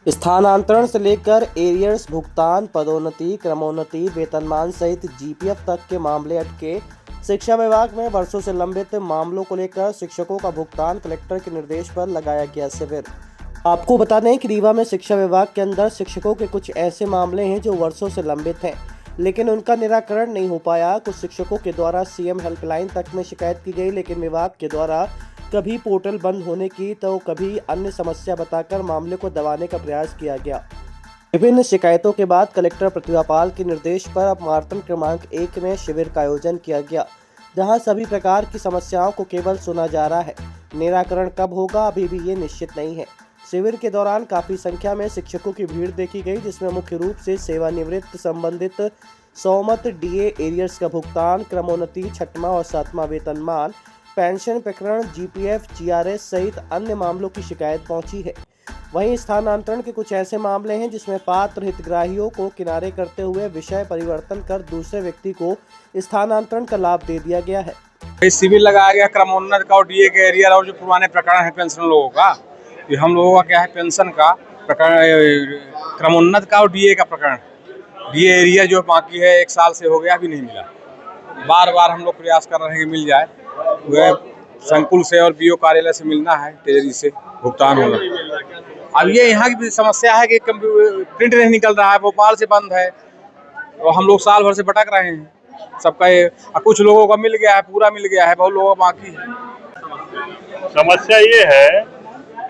स्थानांतरण से लेकर एरियर्स भुगतान, पदोन्नति, क्रमोन्नति, वेतनमान सहित जीपीएफ तक के मामले अटके। शिक्षा विभाग में वर्षों से लंबित मामलों को लेकर शिक्षकों का भुगतान कलेक्टर के निर्देश पर लगाया गया शिविर। आपको बता दें कि रीवा में शिक्षा विभाग के अंदर शिक्षकों के कुछ ऐसे मामले हैं जो वर्षों से लंबित हैं, लेकिन उनका निराकरण नहीं हो पाया। कुछ शिक्षकों के द्वारा सीएम हेल्पलाइन तक में शिकायत की गई, लेकिन विभाग के द्वारा कभी पोर्टल बंद होने की तो कभी अन्य समस्या बताकर मामले को दबाने का प्रयास किया गया। विभिन्न शिकायतों के बाद कलेक्टर प्रतिभा पाल के निर्देश पर अब मार्तन क्रमांक 1 में शिविर का आयोजन किया गया, जहां सभी प्रकार की समस्याओं को केवल सुना जा रहा है। निराकरण कब होगा अभी भी ये निश्चित नहीं है। शिविर के दौरान काफी संख्या में शिक्षकों की भीड़ देखी गई, जिसमें मुख्य रूप से सेवानिवृत्त संबंधित सौमत, डीए, एरियर्स का भुगतान, क्रमोन्नति, 6वां और 7वां वेतनमान, पेंशन प्रकरण, जीपीएफ, जीआरएस सहित अन्य मामलों की शिकायत पहुंची है। वहीं स्थानांतरण के कुछ ऐसे मामले हैं जिसमें पात्र हितग्राहियों को किनारे करते हुए विषय परिवर्तन कर दूसरे व्यक्ति को स्थानांतरण का लाभ दे दिया गया है। शिविर लगाया गया क्रमोन्नत का और डीए के एरियर और जो पुराने प्रकरण है पेंशन लोगों का, ये हम लोगों का क्या है, पेंशन का प्रकरण, क्रमोन्नत का और डीए का प्रकरण। डीए एरियर जो बाकी है 1 साल से हो गया, अभी नहीं मिला। बार बार हम लोग प्रयास कर रहे हैं कि मिल जाए। वह संकुल से और बीओ कार्यालय से मिलना है, ट्रेजरी से भुगतान होना। अब ये यहाँ की समस्या है कि प्रिंट नहीं निकल रहा है, भोपाल से बंद है और हम लोग साल भर से भटक रहे हैं। सबका ये कुछ लोगों का मिल गया है, पूरा मिल गया है, बहुत लोगों का बाकी है। समस्या ये है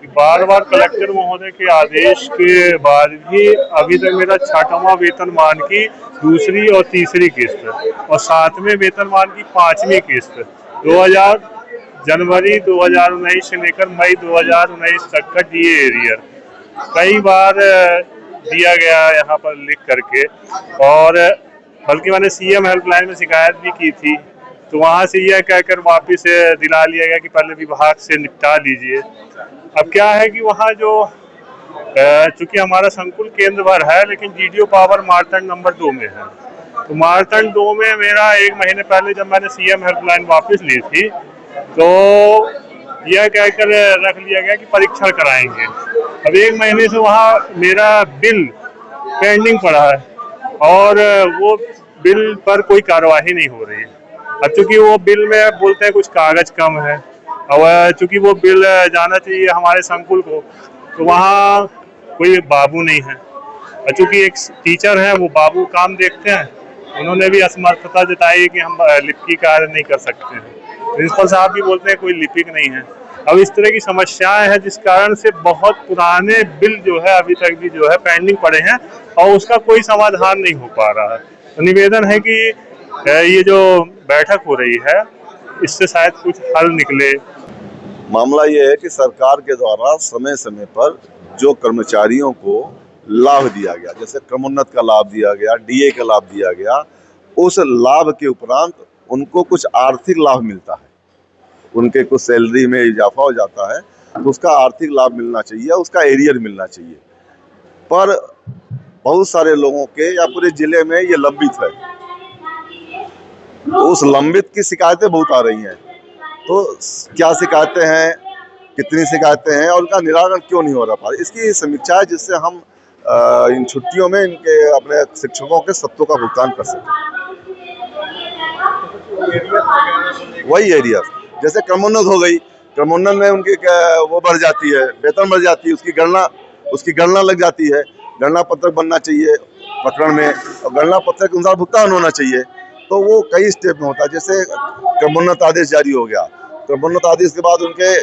कि बार बार कलेक्टर महोदय के आदेश के बाद भी अभी तक मेरा 6वां वेतनमान की दूसरी और तीसरी किस्त और 7वें वेतनमान की 5वीं किस्त जनवरी 2019 से लेकर मई 2019 तक का डीए एरियर कई बार दिया गया यहाँ पर लिख करके, और बल्कि मैंने सीएम हेल्पलाइन में शिकायत भी की थी, तो वहाँ से यह कहकर वापस दिला लिया गया कि पहले विभाग से निपटा लीजिए। अब क्या है कि वहाँ जो चूंकि हमारा संकुल केंद्र भर है, लेकिन जीडीओ पावर मारतंड नंबर 2 में है, तो मारतंड 2 में मेरा 1 महीने पहले जब मैंने सीएम हेल्पलाइन वापस ली थी, तो यह कहकर रख लिया गया कि परीक्षण कराएंगे। अब 1 महीने से वहाँ मेरा बिल पेंडिंग पड़ा है और वो बिल पर कोई कार्यवाही नहीं हो रही है। अब चूंकि वो बिल में बोलते हैं कुछ कागज कम है, और चूंकि वो बिल जाना चाहिए हमारे संकुल को, तो वहाँ कोई बाबू नहीं है। और चूंकि एक टीचर है, वो बाबू काम देखते हैं, उन्होंने भी असमर्थता जताई कि हम लिपिक कार्य नहीं कर सकते हैं। प्रिंसिपल साहब भी बोलते हैं कोई लिपिक नहीं है। अब इस तरह की समस्याएं हैं, जिस कारण से बहुत पुराने बिल जो है अभी तक भी जो है पेंडिंग पड़े हैं और उसका कोई समाधान नहीं हो पा रहा है। तो निवेदन है कि ये जो बैठक हो रही है, इससे शायद कुछ हल निकले। मामला ये है कि सरकार के द्वारा समय समय पर जो कर्मचारियों को लाभ दिया गया, जैसे क्रमोन्नत का लाभ दिया गया, डीए का लाभ दिया गया, उस लाभ के उपरांत उनको कुछ आर्थिक लाभ मिलता है, उनके कुछ सैलरी में इजाफा हो जाता है, तो उसका आर्थिक लाभ मिलना चाहिए, उसका एरियर मिलना चाहिए। पर बहुत सारे लोगों के या पूरे जिले में ये लंबित है, तो उस लंबित की शिकायतें बहुत आ रही हैं। तो क्या शिकायतें हैं, कितनी शिकायतें हैं और उनका निराकरण क्यों नहीं हो रहा, इसकी समीक्षा है, जिससे हम इन छुट्टियों में इनके अपने शिक्षकों के सत्तों का भुगतान कर सकें। वही एरिया जैसे क्रमोन्नत हो गई, क्रमोन्नत में उनकी वो बढ़ जाती है, वेतन बढ़ जाती है, उसकी गणना लग जाती है, गणना पत्रक बनना चाहिए प्रकरण में, और गणना पत्रक के अनुसार भुगतान होना चाहिए। तो वो कई स्टेप में होता है। जैसे क्रमोन्नत आदेश जारी हो गया, क्रमोन्नत आदेश के बाद उनके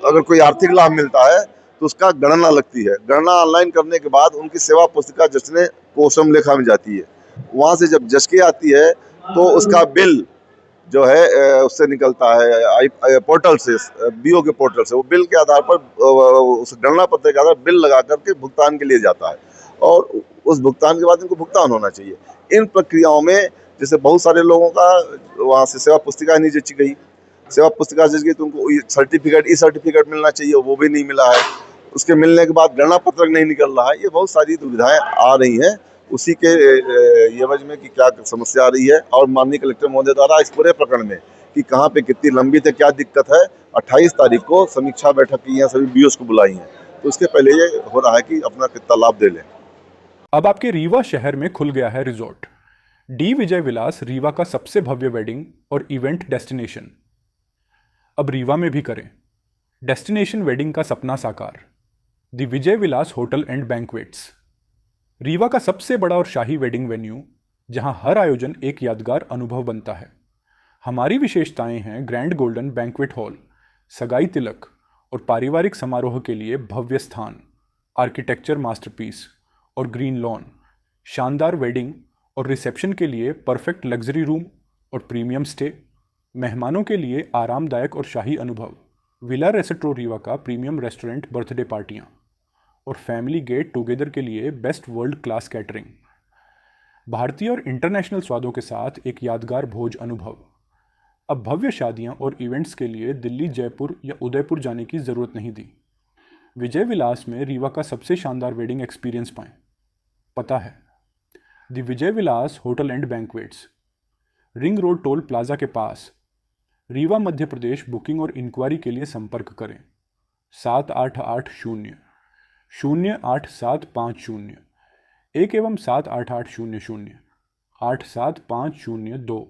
अगर कोई आर्थिक लाभ मिलता है तो उसका गणना लगती है। गणना ऑनलाइन करने के बाद उनकी सेवा पुस्तिका जचने कोसम लेखा में जाती है। वहाँ से जब जच के आती है तो उसका बिल जो है उससे निकलता है पोर्टल से, बीओ के पोर्टल से। वो बिल के आधार पर, उस गणना पत्र के आधार पर बिल लगा करके भुगतान के लिए जाता है, और उस भुगतान के बाद इनको भुगतान होना चाहिए। इन प्रक्रियाओं में जैसे बहुत सारे लोगों का वहाँ से सेवा पुस्तिका नहीं जची गई, सेवा पुस्तिका जच गई तो उनको सर्टिफिकेट, ई सर्टिफिकेट मिलना चाहिए, वो भी नहीं मिला है। उसके मिलने के बाद गणना पत्रक नहीं निकल रहा है। ये बहुत सारी दुविधाएं आ रही हैं। उसी के एवज में कि क्या समस्या आ रही है, और माननीय कलेक्टर महोदय द्वारा इस पूरे प्रकरण में कि कहाँ पे कितनी लंबित है, क्या दिक्कत है, 28 तारीख को समीक्षा बैठक की है, सभी बीओस को बुलाई है। तो उसके पहले ये हो रहा है कि अपना कितना लाभ दे लें। अब आपके रीवा शहर में खुल गया है रिजॉर्ट डी विजय विलास, रीवा का सबसे भव्य वेडिंग और इवेंट डेस्टिनेशन। अब रीवा में भी करें डेस्टिनेशन वेडिंग का सपना साकार। The Vijay Vilas hotel and banquets, Rewa का सबसे बड़ा और शाही वेडिंग वेन्यू, जहां हर आयोजन एक यादगार अनुभव बनता है। हमारी विशेषताएं हैं ग्रैंड गोल्डन बैंक्वेट हॉल, सगाई तिलक और पारिवारिक समारोह के लिए भव्य स्थान, आर्किटेक्चर मास्टरपीस और ग्रीन लॉन, शानदार वेडिंग और रिसेप्शन के लिए परफेक्ट लग्जरी रूम और प्रीमियम स्टे, मेहमानों के लिए आरामदायक और शाही अनुभव, विला रेस्ट्रो रीवा का प्रीमियम रेस्टोरेंट, बर्थडे पार्टियाँ और फैमिली गेट टुगेदर के लिए बेस्ट वर्ल्ड क्लास कैटरिंग, भारतीय और इंटरनेशनल स्वादों के साथ एक यादगार भोज अनुभव। अब भव्य शादियां और इवेंट्स के लिए दिल्ली, जयपुर या उदयपुर जाने की ज़रूरत नहीं दी। विजय विलास में रीवा का सबसे शानदार वेडिंग एक्सपीरियंस पाएं। पता है the Vijay Vilas hotel and banquets, ring road toll plaza के पास, रीवा, मध्य प्रदेश। बुकिंग और इंक्वायरी के लिए संपर्क करें 7880-08750 1 एवं 7880-0875002।